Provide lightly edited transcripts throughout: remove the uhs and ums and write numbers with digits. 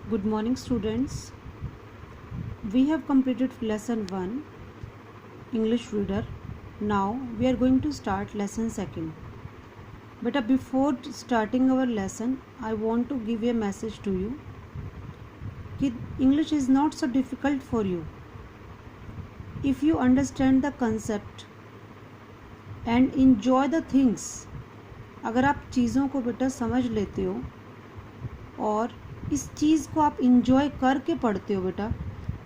Good morning, students. We have completed lesson 1 English reader. Now we are going to start lesson 2. But before starting our lesson, I want to give a message to you that English is not so difficult for you. If you understand the concept and enjoy the things, अगर आप चीज़ों को बेटा समझ लेते हो और इस चीज़ को आप इंजॉय करके पढ़ते हो बेटा,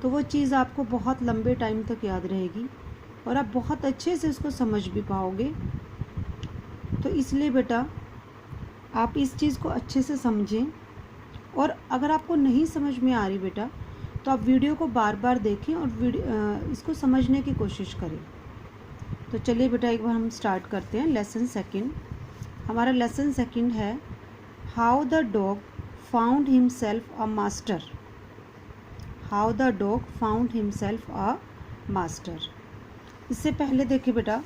तो वो चीज़ आपको बहुत लंबे टाइम तक याद रहेगी और आप बहुत अच्छे से उसको समझ भी पाओगे। तो इसलिए बेटा आप इस चीज़ को अच्छे से समझें, और अगर आपको नहीं समझ में आ रही बेटा तो आप वीडियो को बार बार देखें और इसको समझने की कोशिश करें। तो चलिए बेटा एक बार हम स्टार्ट करते हैं लेसन 2। हमारा लेसन 2 है how the dog found himself a master. How the dog found himself a master. इससे पहले देखिए बेटा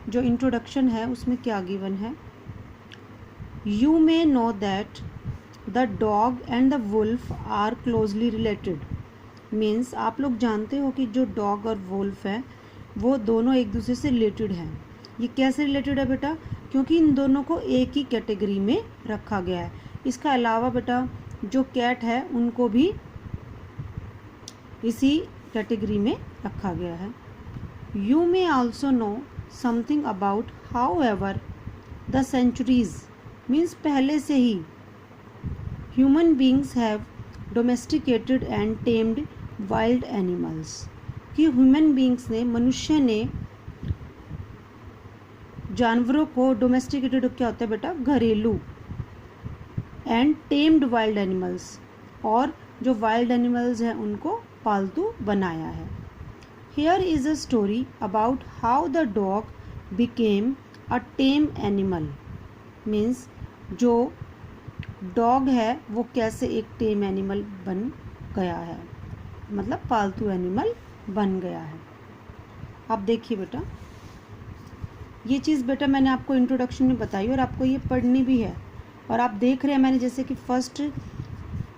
जो इंट्रोडक्शन है उसमें क्या गिवन है। You may know that the dog and the wolf are closely related. Means आप लोग जानते हो कि जो डॉग और वुल्फ है वो दोनों एक दूसरे से रिलेटेड हैं। ये कैसे रिलेटेड है बेटा? क्योंकि इन दोनों को एक ही कैटेगरी में रखा गया है। इसका अलावा बेटा जो कैट है उनको भी इसी कैटेगरी में रखा गया है। You may also know something about how over the centuries. Means पहले से ही human beings have domesticated and tamed wild animals. कि ह्यूमन बींग्स ने, मनुष्य ने जानवरों को, डोमेस्टिकेटेड क्या होता है बेटा? घरेलू, एंड टेम्ड वाइल्ड एनिमल्स, और जो वाइल्ड एनिमल्स हैं उनको पालतू बनाया है। Here is a story about how the dog became a time animal. Means जो डॉग है वो कैसे एक टेम एनिमल बन गया है, मतलब पालतू एनिमल बन गया है। आप देखिए बेटा ये चीज़ बेटा मैंने आपको इंट्रोडक्शन में बताई और आपको ये पढ़नी भी है। और आप देख रहे हैं मैंने जैसे कि फर्स्ट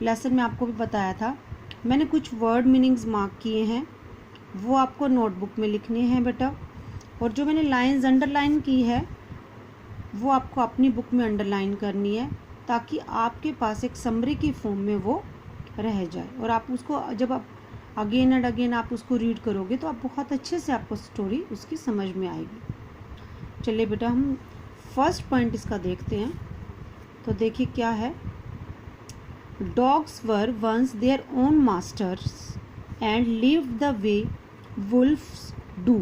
लेसन में आपको भी बताया था, मैंने कुछ वर्ड मीनिंग्स मार्क किए हैं, वो आपको नोटबुक में लिखने हैं बेटा। और जो मैंने लाइंस अंडरलाइन की है वो आपको अपनी बुक में अंडरलाइन करनी है, ताकि आपके पास एक समरी की फॉर्म में वो रह जाए और आप उसको जब आप अगेन एंड अगेन आप उसको रीड करोगे तो आप बहुत अच्छे से आपको स्टोरी उसकी समझ में आएगी। चलिए बेटा हम फर्स्ट पॉइंट इसका देखते हैं। तो देखिए क्या है। Dogs were once their own masters and live the way wolves do.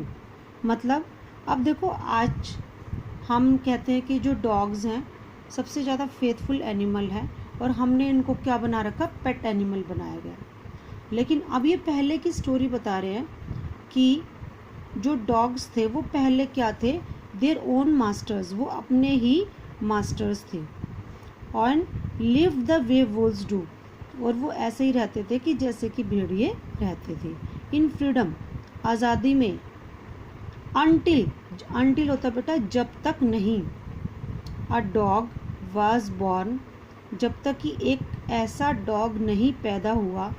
मतलब अब देखो आज हम कहते हैं कि जो डॉग्स हैं सबसे ज़्यादा फेथफुल एनिमल है और हमने इनको क्या बना रखा? पेट एनिमल बनाया गया। लेकिन अब ये पहले की स्टोरी बता रहे हैं कि जो डॉग्स थे वो पहले क्या थे? देयर ओन मास्टर्स, वो अपने ही मास्टर्स थे। और live the way Wolves do, और वो ऐसे ही रहते थे कि जैसे कि भेड़िए रहते थे। इन फ्रीडम, आज़ादी में। अनटिल, अनटिल होता बेटा जब तक नहीं। अ डॉग वाज बॉर्न, जब तक कि एक ऐसा डॉग नहीं पैदा हुआ।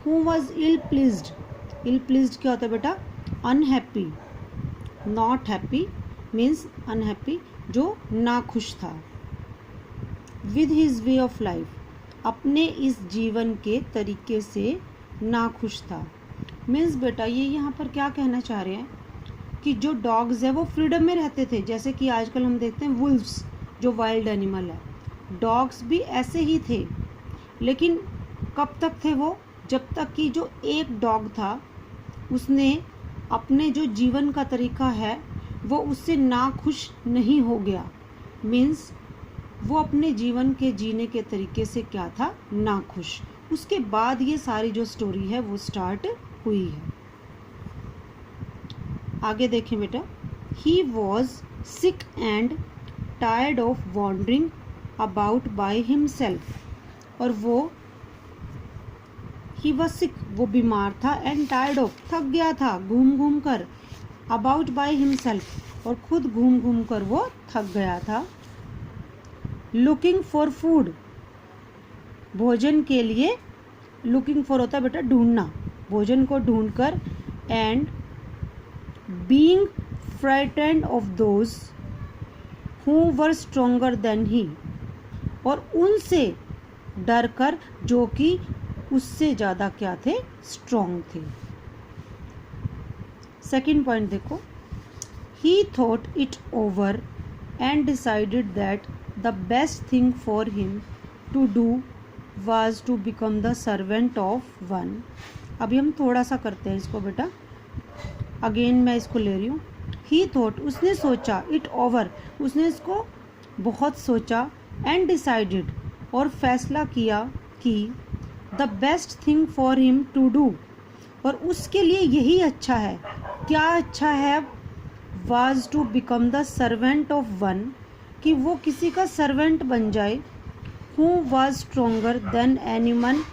Who was ill pleased. Ill pleased क्या होता है बेटा? Unhappy. Not happy means unhappy, जो नाखुश था। With his way of life, अपने इस जीवन के तरीके से नाखुश था। मीन्स बेटा ये यहाँ पर क्या कहना चाह रहे हैं कि जो डॉग्स है वो फ्रीडम में रहते थे, जैसे कि आजकल हम देखते हैं वुल्व्स जो वाइल्ड एनिमल है। डॉग्स भी ऐसे ही थे, लेकिन कब तक थे वो? जब तक कि जो एक डॉग था उसने अपने जो जीवन का तरीका है वो उससे नाखुश नहीं हो गया। मीन्स वो अपने जीवन के जीने के तरीके से क्या था? नाखुश। उसके बाद ये सारी जो स्टोरी है वो स्टार्ट हुई है। आगे देखें बेटा। He was sick and tired of wandering about by himself. और वो ही वॉज सिक, वो बीमार था, एंड टायर्ड ऑफ, थक गया था घूम घूम कर, अबाउट बाय हिमसेल्फ, और खुद घूम घूम कर वो थक गया था। लुकिंग फॉर फूड, भोजन के लिए लुकिंग फॉर होता है बेटा ढूंढना, भोजन को ढूंढकर, and being frightened of those who were stronger than he, और उनसे डर कर जो कि उससे ज़्यादा क्या थे, स्ट्रोंग थे। सेकेंड पॉइंट देखो, he thought it over and decided that the best thing for him to do was to become the servant of one. अभी हम थोड़ा सा करते हैं इसको बेटा, अगेन मैं इसको ले रही हूँ। ही थॉट, उसने सोचा, इट ओवर, उसने इसको बहुत सोचा, एंड डिसाइडेड, और फैसला किया कि the best thing for him to do, और उसके लिए यही अच्छा है। क्या अच्छा है? Was to become the servant of one, कि वो किसी का सर्वेंट बन जाए, who was stronger than anyone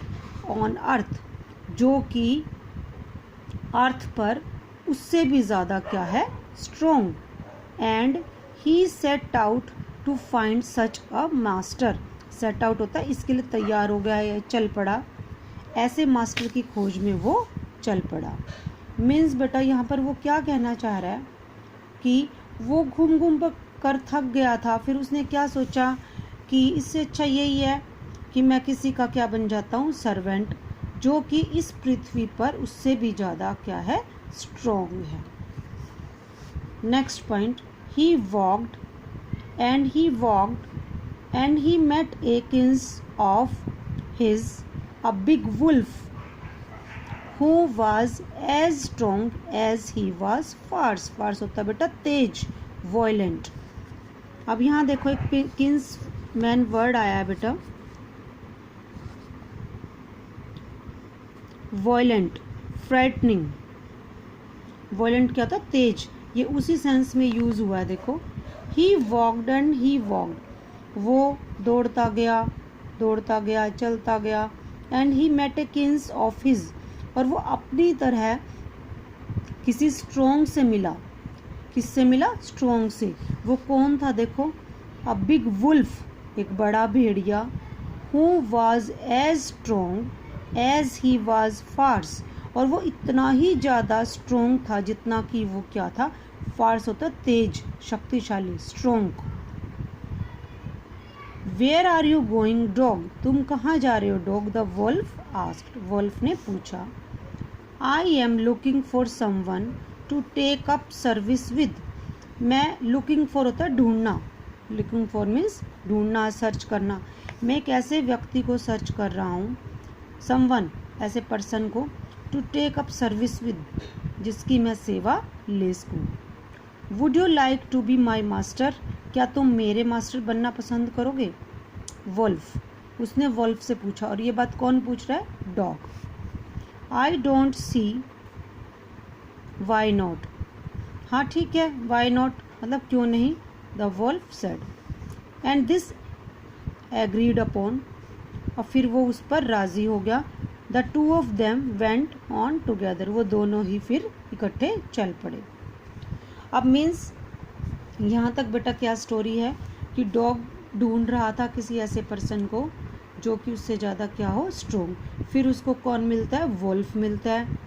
on earth, जो कि अर्थ पर उससे भी ज़्यादा क्या है, strong. And he set out to find such a master. Set out होता है इसके लिए तैयार हो गया या चल पड़ा, ऐसे मास्टर की खोज में वो चल पड़ा। मीन्स बेटा यहाँ पर वो क्या कहना चाह रहा है कि वो घूम घूम कर थक गया था, फिर उसने क्या सोचा कि इससे अच्छा यही है कि मैं किसी का क्या बन जाता हूँ, सर्वेंट, जो कि इस पृथ्वी पर उससे भी ज़्यादा क्या है, स्ट्रॉन्ग है। Next point, he walked and he met a kins of his, a big wolf who was as strong as he was fierce। Fierce होता है बेटा तेज, violent। अब यहाँ देखो एक किंस मैन वर्ड आया है बेटा, violent, frightening। violent क्या था, तेज, ये उसी सेंस में यूज हुआ है। देखो he walked and he walked, वो दौड़ता गया चलता गया, and he met a kins of his, और वो अपनी तरह किसी स्ट्रॉन्ग से मिला। किससे मिला, स्ट्रॉन्ग से। वो कौन था देखो, अ बिग वुल्फ, एक बड़ा भेड़िया, who was as strong as he was fierce, और वो इतना ही ज़्यादा स्ट्रॉन्ग था जितना कि वो क्या था, फार्स होता तेज, शक्तिशाली, strong. Where are you going dog, तुम कहाँ जा रहे हो dog, the wolf asked, wolf ने पूछा। I am looking for someone to take up service with, मैं लुकिंग फॉर होता है ढूंढना, लुकिंग फॉर मीन्स ढूंढना, सर्च करना। मैं एक ऐसे व्यक्ति को सर्च कर रहा हूँ, समवन ऐसे पर्सन को, to take up service with, जिसकी मैं सेवा ले सकूँ। Would you like to be my master, क्या तुम मेरे मास्टर बनना पसंद करोगे। वुल्फ, उसने वुल्फ से पूछा, और ये बात कौन पूछ रहा है, dog. I don't see why not, हाँ ठीक है, वाई नॉट मतलब क्यों नहीं, the wolf said. And this agreed upon, और फिर वो उस पर राजी हो गया। The two of them went on together, वो दोनों ही फिर इकट्ठे चल पड़े। अब मीन्स यहाँ तक बेटा क्या स्टोरी है कि डॉग ढूंढ रहा था किसी ऐसे पर्सन को जो कि उससे ज़्यादा क्या हो, स्ट्रोंग। फिर उसको कौन मिलता है, वुल्फ मिलता है।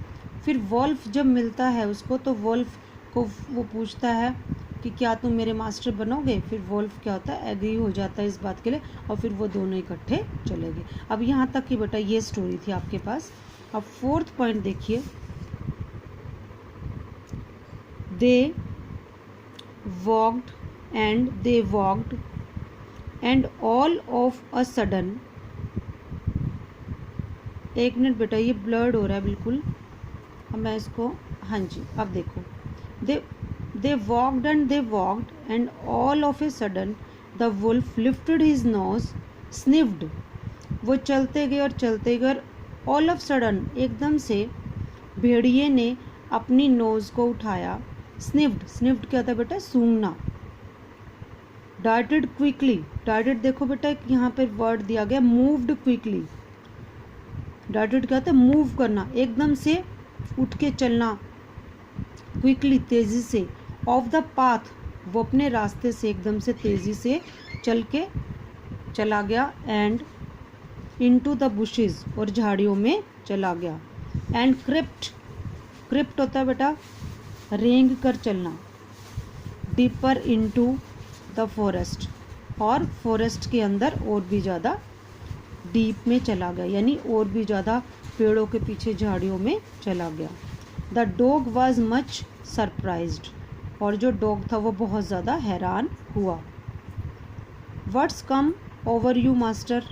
फिर वुल्फ जब मिलता है उसको, तो वुल्फ को वो पूछता है कि क्या तुम मेरे मास्टर बनोगे। फिर वुल्फ क्या होता है, एग्री हो जाता है इस बात के लिए, और फिर वो दोनों इकट्ठे चले गए। अब यहाँ तक कि बेटा ये स्टोरी थी आपके पास। अब फोर्थ पॉइंट देखिए, they walked and all of a sudden, एक मिनट बेटा ये ब्लर्ड हो रहा है बिल्कुल, अब मैं इसको, हाँ जी अब देखो, they walked and all of a sudden the wolf lifted his nose sniffed, वो चलते गए और चलते गए, ऑल ऑफ सडन एकदम से भेड़िए ने अपनी नोज को उठाया। स्निफ्ड क्या होता है बेटा, सूंघना। डार्टेड क्विकली, डार्टेड देखो बेटा यहाँ पे वर्ड दिया गया, मूव्ड क्विकली। डार्टेड क्या होता है, मूव करना, एकदम से उठ के चलना, क्विकली तेजी से। ऑफ द पाथ, वो अपने रास्ते से एकदम से तेजी से चल के चला गया। एंड इनटू द बुशेस, और झाड़ियों में चला गया। एंड क्रिप्ट होता है बेटा रेंग कर चलना। डीपर इनटू द फॉरेस्ट, और फॉरेस्ट के अंदर और भी ज़्यादा डीप में चला गया, यानी और भी ज़्यादा पेड़ों के पीछे झाड़ियों में चला गया। The dog was much surprised, और जो डॉग था वो बहुत ज़्यादा हैरान हुआ। What's come over you master,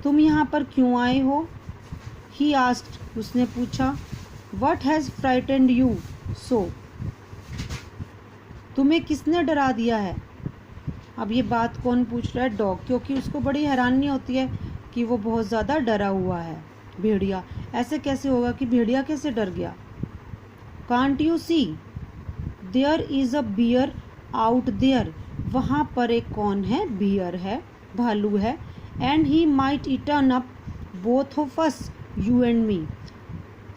तुम यहाँ पर क्यों आए हो? ही आस्क्ड, उसने पूछा। What has frightened you so, तुम्हें किसने डरा दिया है? अब ये बात कौन पूछ रहा है? डॉग, क्योंकि उसको बड़ी हैरानी होती है कि वो बहुत ज़्यादा डरा हुआ है। भेड़िया, ऐसे कैसे होगा कि भेड़िया कैसे डर गया? Can't you see there is a bear out there, वहाँ पर एक कौन है? बियर है, भालू है। And he might eaten up both of us, you and me,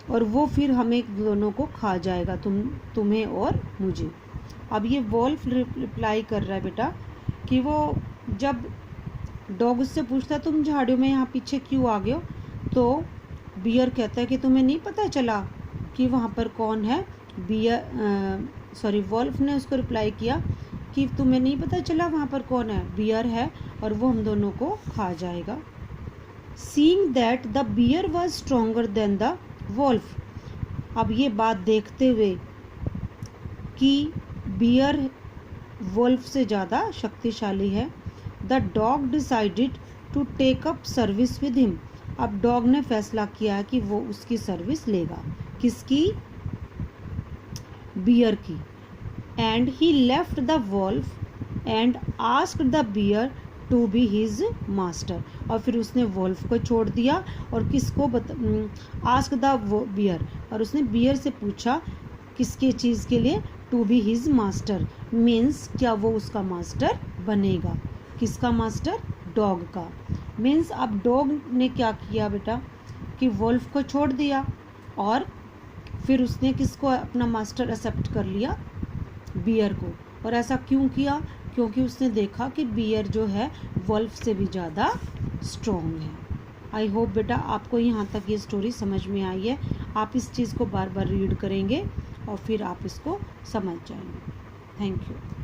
और वो फिर हमें दोनों को खा जाएगा, तुम्हें और मुझे। अब ये वॉल्फ रिप्लाई कर रहा है बेटा कि वो जब डॉग उससे पूछता तुम झाड़ियों में यहाँ पीछे क्यों आ गए हो, तो बियर कहता है कि तुम्हें नहीं पता चला कि वहाँ पर कौन है? वॉल्फ ने उसको रिप्लाई किया कि तुम्हें नहीं पता चला वहाँ पर कौन है? बियर है, और वो हम दोनों को खा जाएगा। Seeing that the bear was stronger than the wolf, अब ये बात देखते हुए कि बियर वोल्फ से ज़्यादा शक्तिशाली है, the dog decided to take up service with him, अब डॉग ने फैसला किया कि वो उसकी सर्विस लेगा। किसकी? बियर की। And he left the wolf and asked the bear to be his master, और फिर उसने वोल्फ को छोड़ दिया और किसको आस्क द बियर, और उसने बियर से पूछा किसके चीज़ के लिए? To be his master, means क्या वो उसका मास्टर बनेगा? किसका मास्टर? डॉग का। मीन्स अब डॉग ने क्या किया बेटा कि वोल्फ को छोड़ दिया, और फिर उसने किसको अपना मास्टर एक्सेप्ट कर लिया? बियर को। और ऐसा क्यों किया? क्योंकि उसने देखा कि बियर जो है वोल्फ से भी ज़्यादा स्ट्रॉन्ग है। आई होप बेटा आपको यहाँ तक ये स्टोरी समझ में आई है। आप इस चीज़ को बार बार रीड करेंगे और फिर आप इसको समझ जाएंगे। Thank you.